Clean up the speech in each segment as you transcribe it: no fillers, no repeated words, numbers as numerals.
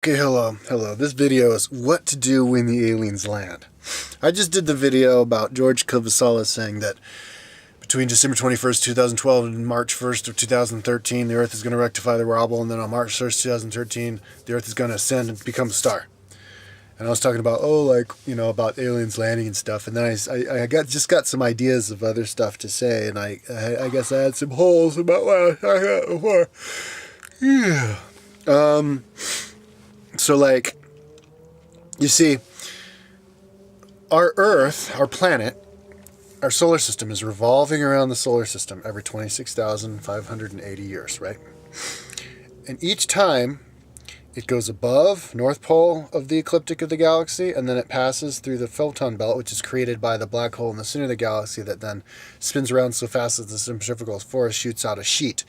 Okay, hello. This video is what to do when the aliens land. I just did the video about George Cavasala saying that between December 21st, 2012 and March 1st of 2013, the Earth is going to rectify the wobble, and then on March 1st, 2013, the Earth is going to ascend and become a star. And I was talking about, about aliens landing and stuff, and then I got some ideas of other stuff to say, and I guess I had some holes about what I was talking about before. Yeah. So, you see, our Earth, our planet, our solar system is revolving around the solar system every 26,580 years, right? And each time it goes above North Pole of the ecliptic of the galaxy, and then it passes through the photon belt, which is created by the black hole in the center of the galaxy that then spins around so fast that the centrifugal force shoots out a sheet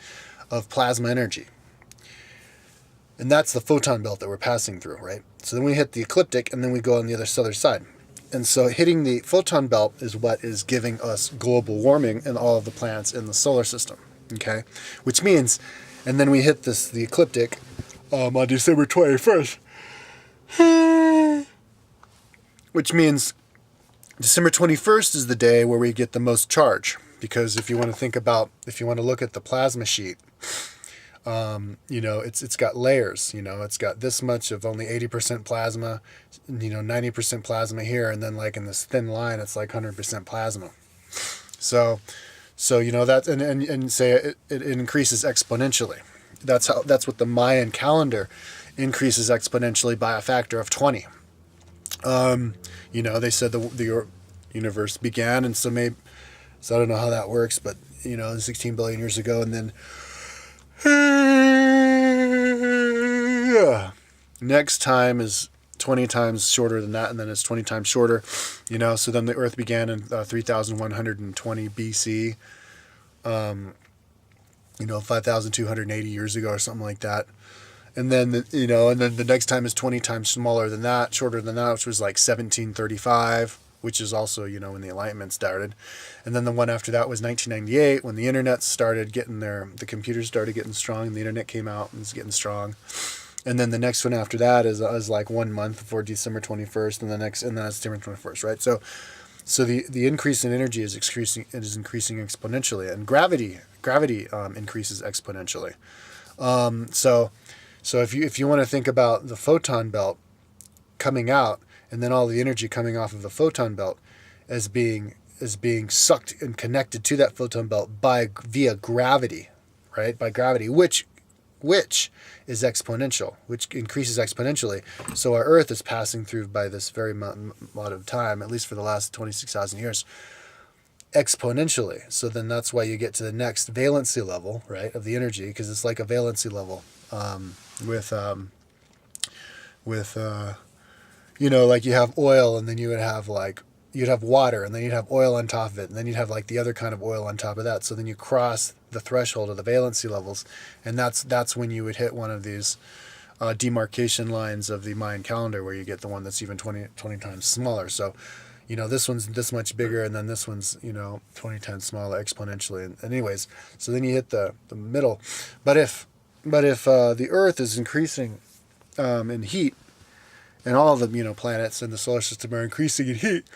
of plasma energy. And that's the photon belt that we're passing through, right? So then we hit the ecliptic, and then we go on the other side. And so hitting the photon belt is what is giving us global warming in all of the planets in the solar system, okay? Which means, and then we hit the ecliptic on December 21st, which means December 21st is the day where we get the most charge. Because if you want to look at the plasma sheet, it's got layers, it's got this much of only 80% plasma, 90% plasma here. And then like in this thin line, it's like 100% plasma. So, that's, and say it increases exponentially. That's what the Mayan calendar increases exponentially by a factor of 20. They said the universe began. And so I don't know how that works, but 16 billion years ago. And then, next time is 20 times shorter than that, and then it's 20 times shorter, so then the Earth began in 3120 BC, 5,280 years ago or something like that. And then the next time is 20 times smaller than that, shorter than that, which was like 1735, which is also, when the Enlightenment started. And then the one after that was 1998, when the internet started getting the computers started getting strong, the internet came out and was getting strong. And then the next one after that is like 1 month before December 21st, and then it's December 21st, right? So the increase in energy is increasing exponentially, and gravity increases exponentially. So if you want to think about the photon belt coming out, and then all the energy coming off of the photon belt as being sucked and connected to that photon belt via gravity, right? By gravity, which is exponential, which increases exponentially. So our Earth is passing through by this very lot of time, at least for the last 26,000 years, exponentially. So then that's why you get to the next valency level, right, of the energy, because it's like a valency level like you have oil, and then you'd have water, and then you'd have oil on top of it, and then you'd have like the other kind of oil on top of that. So then you cross the threshold of the valency levels, and that's when you would hit one of these demarcation lines of the Mayan calendar, where you get the one that's even 20 times smaller. So, this one's this much bigger, and then this one's 20 times smaller exponentially. And anyways, so then you hit the middle. But if the Earth is increasing in heat, and all the planets in the solar system are increasing in heat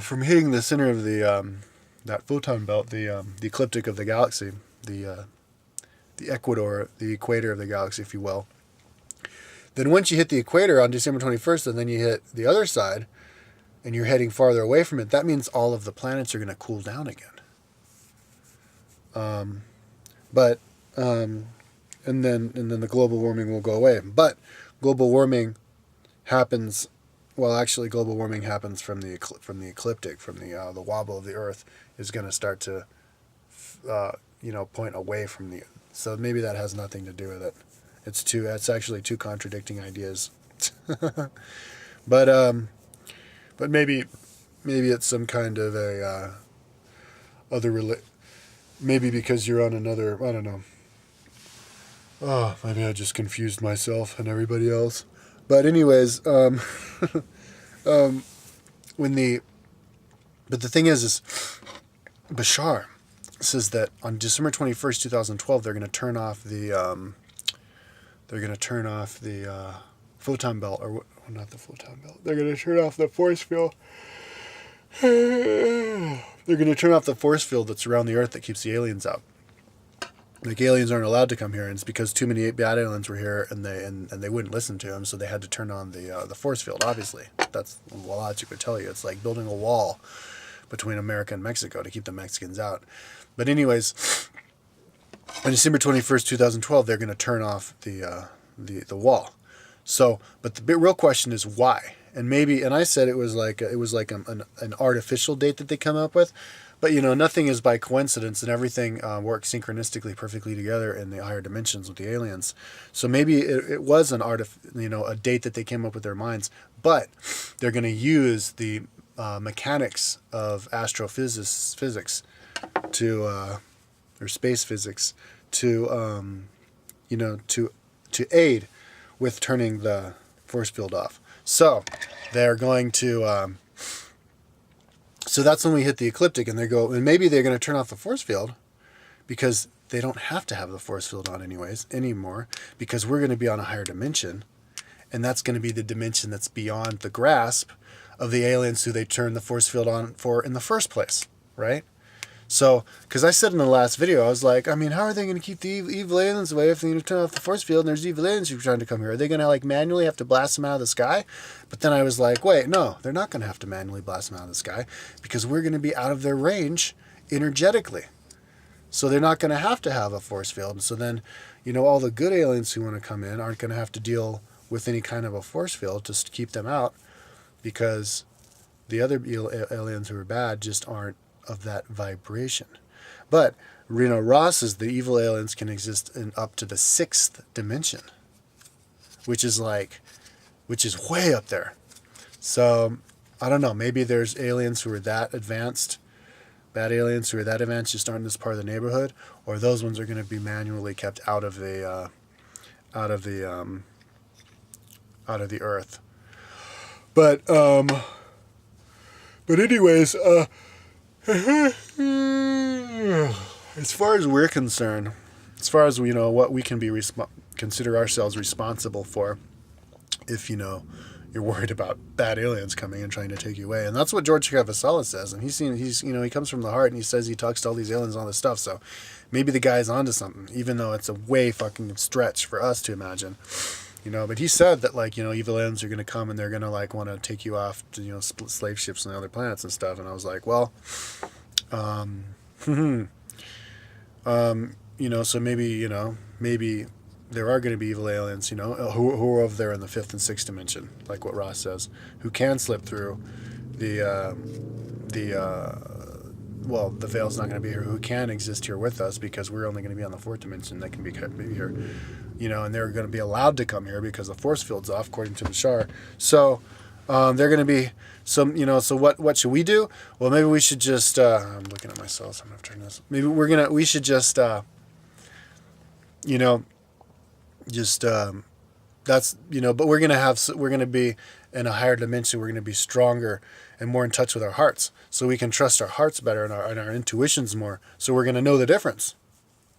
from hitting the center of the that photon belt, the ecliptic of the galaxy, the equator of the galaxy, if you will. Then once you hit the equator on December 21st, and then you hit the other side, and you're heading farther away from it, that means all of the planets are going to cool down again. And then the global warming will go away. But global warming happens. Well, actually, global warming happens from the ecliptic, from the wobble of the Earth is going to start to, point away from the. So maybe that has nothing to do with it. It's actually two contradicting ideas. But maybe it's some kind of a maybe because you're on another. I don't know. Oh, maybe I just confused myself and everybody else. But anyways, but the thing is Bashar says that on December 21st, 2012, they're going to turn off the they're going to turn off the photon belt, or not the photon belt. They're going to turn off the force field. They're going to turn off the force field that's around the Earth that keeps the aliens out. Like, aliens aren't allowed to come here, and it's because too many bad aliens were here, and they wouldn't listen to them, so they had to turn on the force field. Obviously, that's what logic would tell you. It's like building a wall between America and Mexico to keep the Mexicans out. But anyways, on December 21st, 2012, they're going to turn off the wall. So, but the real question is why? And I said it was like an artificial date that they come up with. But, nothing is by coincidence, and everything works synchronistically perfectly together in the higher dimensions with the aliens. So maybe it was a date that they came up with their minds, but they're going to use the mechanics of astrophysics or space physics to aid with turning the force field off. So they're going to. So that's when we hit the ecliptic, and and maybe they're going to turn off the force field because they don't have to have the force field on anymore, because we're going to be on a higher dimension, and that's going to be the dimension that's beyond the grasp of the aliens who they turned the force field on for in the first place, right? So, because I said in the last video, I was like, I mean, how are they going to keep the evil aliens away if they're going to turn off the force field and there's evil aliens who are trying to come here? Are they going to manually have to blast them out of the sky? But then I was like, wait, no, they're not going to have to manually blast them out of the sky, because we're going to be out of their range energetically. So they're not going to have a force field. And so then, all the good aliens who want to come in aren't going to have to deal with any kind of a force field just to keep them out, because the other aliens who are bad just aren't of that vibration. But Ross says the evil aliens can exist in up to the 6th dimension, which is way up there. So I don't know, maybe there's aliens who are that advanced, bad aliens who are that advanced, just aren't in this part of the neighborhood, or those ones are going to be manually kept out of the Earth. But anyways, as far as we're concerned, as far as what we can be consider ourselves responsible for, if you're worried about bad aliens coming and trying to take you away, and that's what George Cavasella says, and he comes from the heart, and he says he talks to all these aliens and all this stuff. So maybe the guy's onto something, even though it's a way fucking stretch for us to imagine. But he said that evil aliens are going to come and they're going to want to take you off to split slave ships on other planets and stuff. And I was like, well, so maybe there are going to be evil aliens, who are over there in the 5th and 6th dimension, like what Ross says, who can slip through the veil's not going to be here, who can exist here with us, because we're only going to be on the 4th dimension. They can be here, and they're going to be allowed to come here because the force field's off, according to Bashar. So they're going to be some, so what should we do? Well, maybe we should just I'm looking at myself, so I'm going to turn this. Maybe we should just that's but we're going to be in a higher dimension. We're going to be stronger and more in touch with our hearts, so we can trust our hearts better and our intuitions more. So we're going to know the difference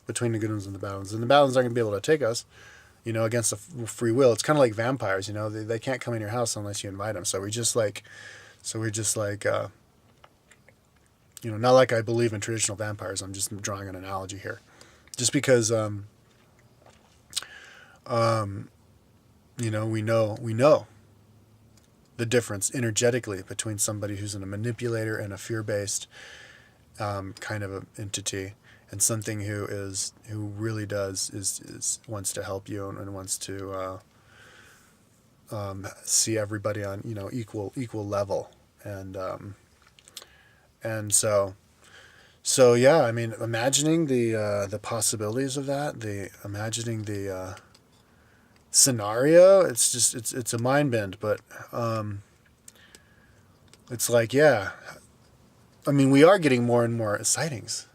between the good ones and the bad ones. And the bad ones aren't going to be able to take us, against the free will. It's kind of like vampires, they can't come in your house unless you invite them. So we're just like, not like I believe in traditional vampires. I'm just drawing an analogy here, just because, we know the difference energetically between somebody who's a manipulator and a fear-based kind of an entity, and something who really wants to help you and wants to see everybody on equal level, and so yeah, I mean, imagining the possibilities of that, imagining the scenario, it's a mind bend, but it's like, yeah, I mean, we are getting more and more sightings.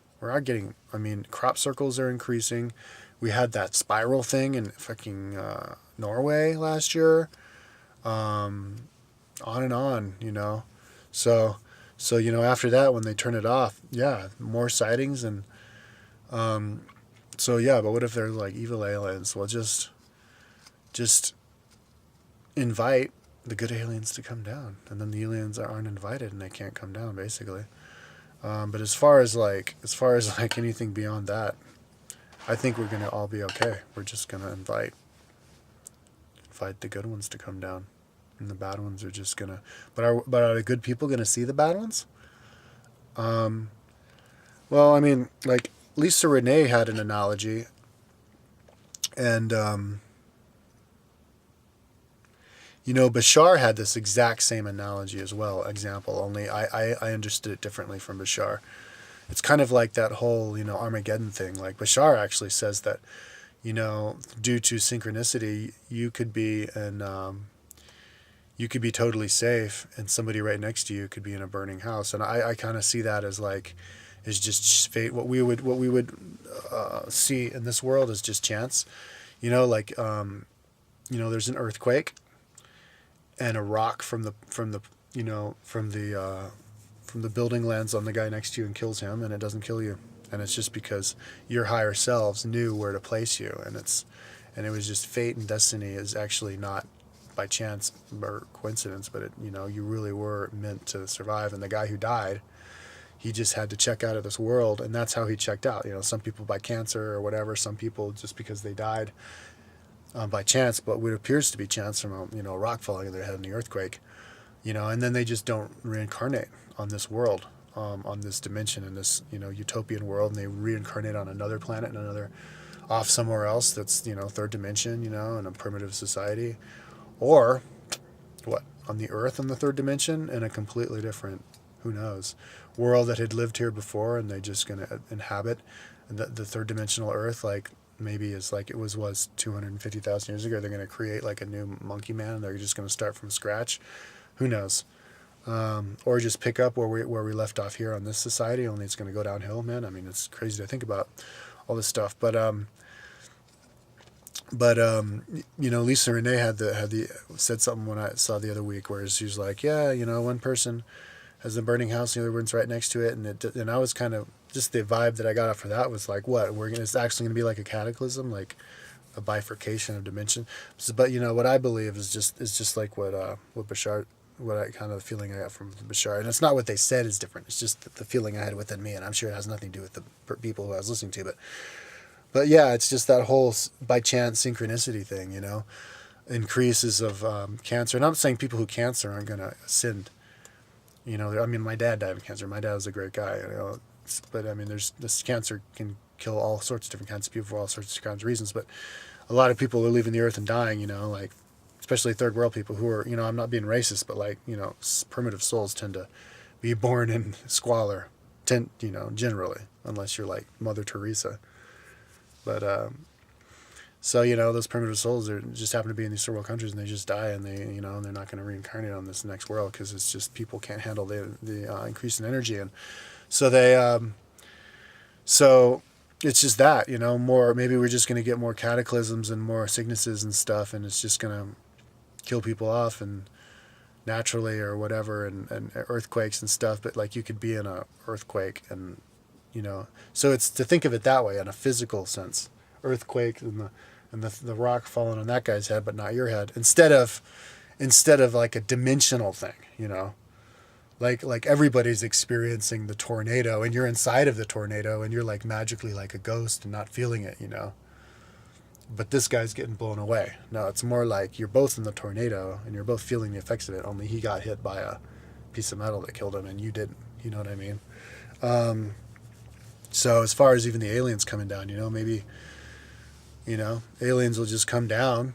Crop circles are increasing. We had that spiral thing in fucking Norway last year. On and on, So after that, when they turn it off, yeah, more sightings. And so yeah, but what if they're evil aliens? Well, just just invite the good aliens to come down, and then the aliens aren't invited and they can't come down, basically. But as far as like anything beyond that, I think we're gonna all be okay. We're just gonna invite the good ones to come down, and the bad ones are just gonna. But are the good people gonna see the bad ones? Well, I mean, like Lisa Renee had an analogy, and Bashar had this exact same analogy as well. Example, only I understood it differently from Bashar. It's kind of like that whole Armageddon thing. Like Bashar actually says that due to synchronicity, you could be totally safe, and somebody right next to you could be in a burning house. And I kind of see that as just fate. What we would see in this world is just chance. There's an earthquake, and a rock from the building lands on the guy next to you and kills him, and it doesn't kill you. And it's just because your higher selves knew where to place you, and it was just fate and destiny is actually not by chance or coincidence, but you really were meant to survive. And the guy who died, he just had to check out of this world, and that's how he checked out. Some people by cancer or whatever, some people just because they died by chance, but what appears to be chance from a rock falling on their head in the earthquake, and then they just don't reincarnate on this world, on this dimension, in this utopian world, and they reincarnate on another planet and another off somewhere else that's third dimension, in a primitive society, or what, on the earth in the third dimension in a completely different, who knows, world that had lived here before, and they're just going to inhabit the third dimensional earth, like maybe it's like it was 250,000 years ago. They're going to create like a new monkey man, and they're just going to start from scratch. Who knows? Or just pick up where we left off here on this society, only it's going to go downhill, man. I mean, it's crazy to think about all this stuff. But Lisa Renee had said something when I saw the other week, where she was like, yeah, one person has a burning house, the other one's right next to it, and I was kind of, just the vibe that I got after that was like, what, it's actually going to be like a cataclysm, like a bifurcation of dimension. So, but what I believe is just like what Bashar, the feeling I got from Bashar, and it's not what they said is different. It's just the feeling I had within me, and I'm sure it has nothing to do with the people who I was listening to, but yeah, it's just that whole by chance synchronicity thing, increases of cancer. And I'm saying people who cancer aren't going to ascend. I mean, my dad died of cancer. My dad was a great guy, but I mean, this cancer can kill all sorts of different kinds of people for all sorts of kinds of reasons. But a lot of people are leaving the earth and dying, like especially third world people who are, I'm not being racist, but like, primitive souls tend to be born in squalor, generally, unless you're like Mother Teresa. But so those primitive souls are just happen to be in these third world countries, and they just die, and they and they're not going to reincarnate on this next world because it's just people can't handle the increase in energy, and so they so it's just that more, maybe we're just going to get more cataclysms and more sicknesses and stuff, and it's just going to kill people off and naturally or whatever, and earthquakes and stuff. But like you could be in a earthquake, and so it's to think of it that way in a physical sense, earthquake and the rock falling on that guy's head but not your head, instead of like a dimensional thing, like everybody's experiencing the tornado, and you're inside of the tornado, and you're like magically like a ghost and not feeling it, but this guy's getting blown away. No, it's more like you're both in the tornado and you're both feeling the effects of it, only he got hit by a piece of metal that killed him and you didn't. You know what I mean? So as far as even the aliens coming down, maybe aliens will just come down.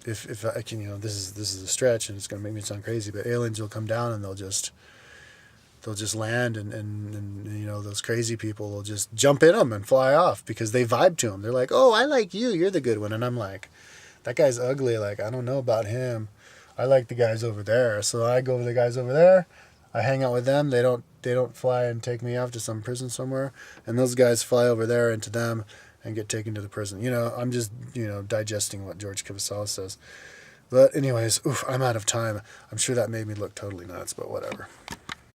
If I can, this is a stretch, and it's going to make me sound crazy, but aliens will come down and they'll just land, and those crazy people will just jump in them and fly off because they vibe to them. They're like, oh, I like you, you're the good one, and I'm like, that guy's ugly. Like, I don't know about him. I like the guys over there, so I go to the guys over there. I hang out with them. They don't fly and take me off to some prison somewhere, and those guys fly over there into them and get taken to the prison. I'm just, digesting what George Kivasala says. But anyways, I'm out of time. I'm sure that made me look totally nuts, but whatever.